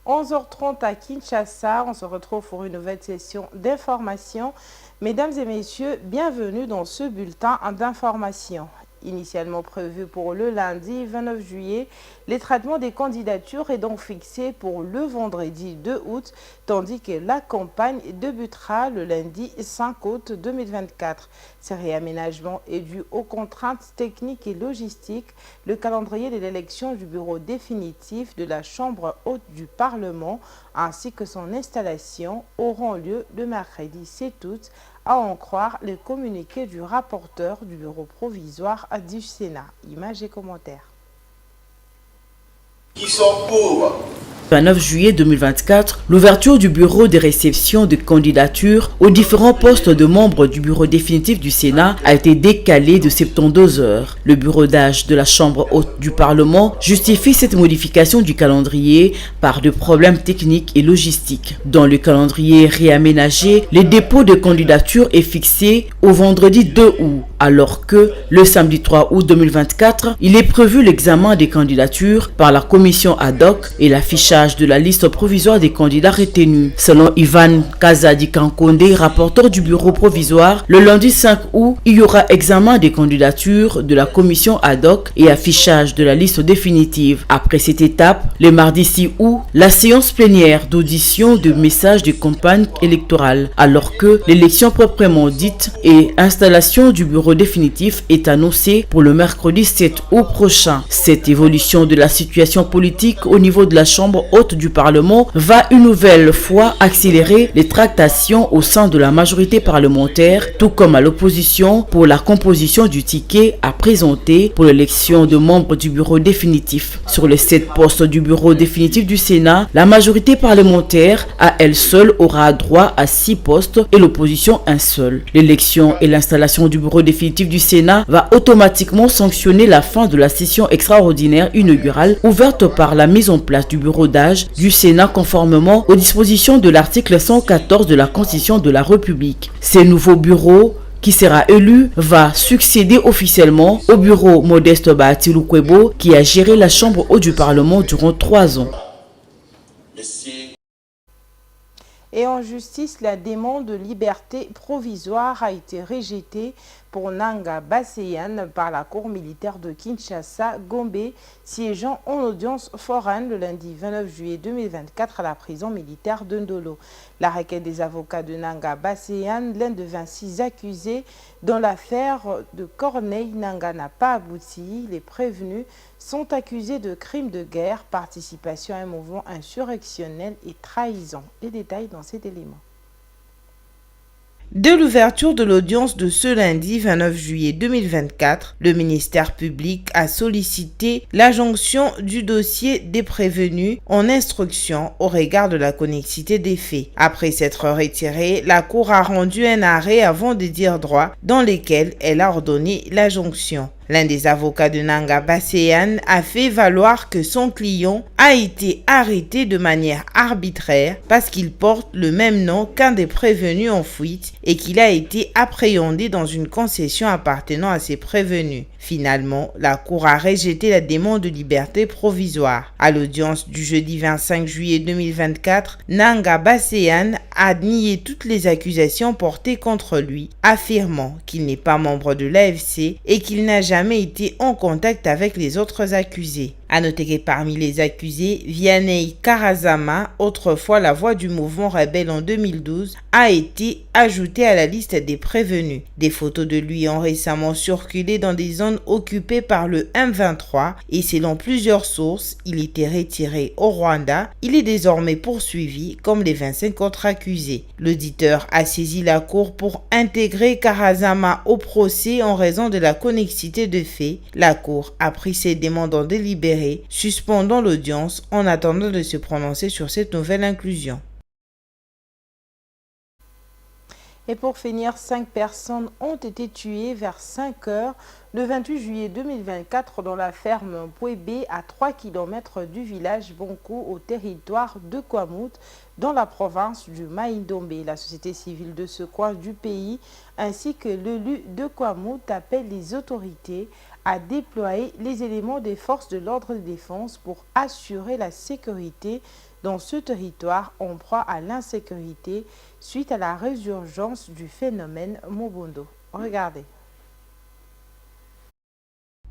11h30 à Kinshasa, on se retrouve pour une nouvelle session d'information. Mesdames et messieurs, bienvenue dans ce bulletin d'information. Initialement prévu pour le lundi 29 juillet, les traitements des candidatures est donc fixé pour le vendredi 2 août, tandis que la campagne débutera le lundi 5 août 2024. Ces réaménagements est dû aux contraintes techniques et logistiques. Le calendrier de l'élection du bureau définitif de la Chambre haute du Parlement ainsi que son installation auront lieu le mercredi 7 août, à en croire les communiqués du rapporteur du bureau provisoire du Sénat. Images et commentaires. Qui sont pour 29 juillet 2024, l'ouverture du bureau de réception de candidatures aux différents postes de membres du bureau définitif du Sénat a été décalée de 72 heures. Le bureau d'âge de la Chambre haute du Parlement justifie cette modification du calendrier par de problèmes techniques et logistiques. Dans le calendrier réaménagé, le dépôt de candidature est fixé au vendredi 2 août, alors que le samedi 3 août 2024, il est prévu l'examen des candidatures par la commission ad hoc et l'affichage de la liste provisoire des candidats retenus. Selon Ivan Kazadi-Kankonde, rapporteur du bureau provisoire, le lundi 5 août, il y aura examen des candidatures de la commission ad hoc et affichage de la liste définitive. Après cette étape, le mardi 6 août, la séance plénière d'audition de messages de campagne électorale, alors que l'élection proprement dite et installation du bureau définitif est annoncée pour le mercredi 7 août prochain. Cette évolution de la situation politique au niveau de la Chambre haute du Parlement va une nouvelle fois accélérer les tractations au sein de la majorité parlementaire, tout comme à l'opposition pour la composition du ticket à présenter pour l'élection de membres du bureau définitif. Sur les 7 postes du bureau définitif du Sénat, la majorité parlementaire à elle seule aura droit à 6 postes et l'opposition un seul. L'élection et l'installation du bureau définitif du Sénat va automatiquement sanctionner la fin de la session extraordinaire inaugurale ouverte par la mise en place du bureau d'âge du Sénat conformément aux dispositions de l'article 114 de la Constitution de la République. Ces nouveaux bureaux qui sera élu va succéder officiellement au bureau Modeste Bahati Lukwebo qui a géré la Chambre haute du Parlement durant 3 ans. Et en justice, la demande de liberté provisoire a été rejetée pour Nanga Baseyan par la Cour militaire de Kinshasa, Gombe, siégeant en audience foraine le lundi 29 juillet 2024 à la prison militaire de Ndolo. La requête des avocats de Nanga Baseyan, l'un de 26 accusés dans l'affaire de Corneille Nanga, n'a pas abouti. Les prévenus sont accusés de crimes de guerre, participation à un mouvement insurrectionnel et trahison. Les détails dans cet élément. Dès l'ouverture de l'audience de ce lundi 29 juillet 2024, le ministère public a sollicité l'adjonction du dossier des prévenus en instruction au regard de la connexité des faits. Après s'être retirée, la Cour a rendu un arrêt avant de dire droit dans lequel elle a ordonné l'adjonction. L'un des avocats de Nanga Baseyan a fait valoir que son client a été arrêté de manière arbitraire parce qu'il porte le même nom qu'un des prévenus en fuite et qu'il a été appréhendé dans une concession appartenant à ces prévenus. Finalement, la Cour a rejeté la demande de liberté provisoire. À l'audience du jeudi 25 juillet 2024, Nanga Baseyan a nié toutes les accusations portées contre lui, affirmant qu'il n'est pas membre de l'AFC et qu'il n'a jamais été en contact avec les autres accusés. À noter que parmi les accusés, Vianney Karazama, autrefois la voix du mouvement rebelle en 2012, a été ajouté à la liste des prévenus. Des photos de lui ont récemment circulé dans des zones occupées par le M23 et selon plusieurs sources, il était retiré au Rwanda. Il est désormais poursuivi comme les 25 autres accusés. L'auditeur a saisi la Cour pour intégrer Karazama au procès en raison de la connexité de faits. La Cour a pris ses demandes en délibéré, suspendant l'audience en attendant de se prononcer sur cette nouvelle inclusion. Et pour finir, 5 personnes ont été tuées vers 5 heures le 28 juillet 2024 dans la ferme Pouébé à 3 km du village Bonko au territoire de Kwamout dans la province du Maïndombe. La société civile de ce coin du pays ainsi que l'élu de Kwamout appellent les autorités a déployé les éléments des forces de l'ordre de défense pour assurer la sécurité dans ce territoire en proie à l'insécurité suite à la résurgence du phénomène Mobondo. Regardez.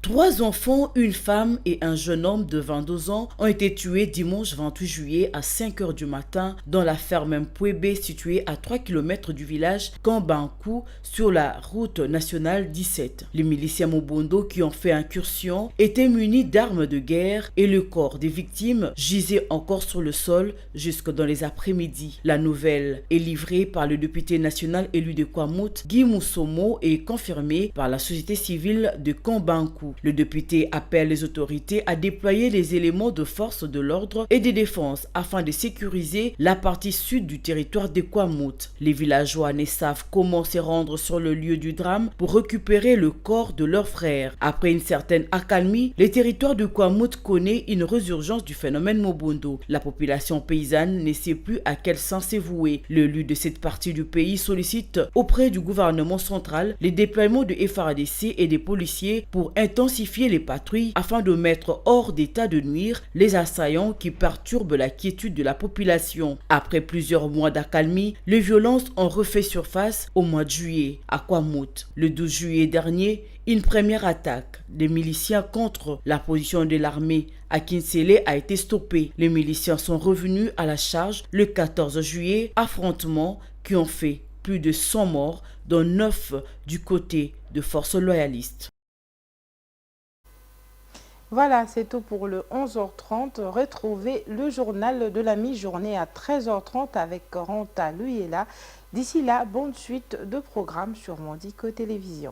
3 enfants, une femme et un jeune homme de 22 ans ont été tués dimanche 28 juillet à 5 h du matin dans la ferme Mpwebe située à 3 km du village Kambankou sur la route nationale 17. Les miliciens Mobondo qui ont fait incursion étaient munis d'armes de guerre et le corps des victimes gisait encore sur le sol jusque dans les après-midi. La nouvelle est livrée par le député national élu de Kwamouth, Guy Moussomo, et confirmée par la société civile de Kambankou. Le député appelle les autorités à déployer les éléments de force de l'ordre et de défense afin de sécuriser la partie sud du territoire de Kwamouth. Les villageois ne savent comment se rendre sur le lieu du drame pour récupérer le corps de leur frère. Après une certaine accalmie, le territoire de Kwamouth connaît une résurgence du phénomène Mobondo. La population paysanne ne sait plus à quel sens se vouer. L'élu de cette partie du pays sollicite auprès du gouvernement central les déploiements de FARDC et des policiers pour intensifier les patrouilles afin de mettre hors d'état de nuire les assaillants qui perturbent la quiétude de la population. Après plusieurs mois d'accalmie, les violences ont refait surface au mois de juillet à Kwamouth. Le 12 juillet dernier, une première attaque des miliciens contre la position de l'armée à Kinsele a été stoppée. Les miliciens sont revenus à la charge le 14 juillet, affrontements qui ont fait plus de 100 morts, dont 9 du côté de forces loyalistes. Voilà, c'est tout pour le 11h30. Retrouvez le journal de la mi-journée à 13h30 avec Ranta Luyela. D'ici là, bonne suite de programmes sur Mondico Télévision.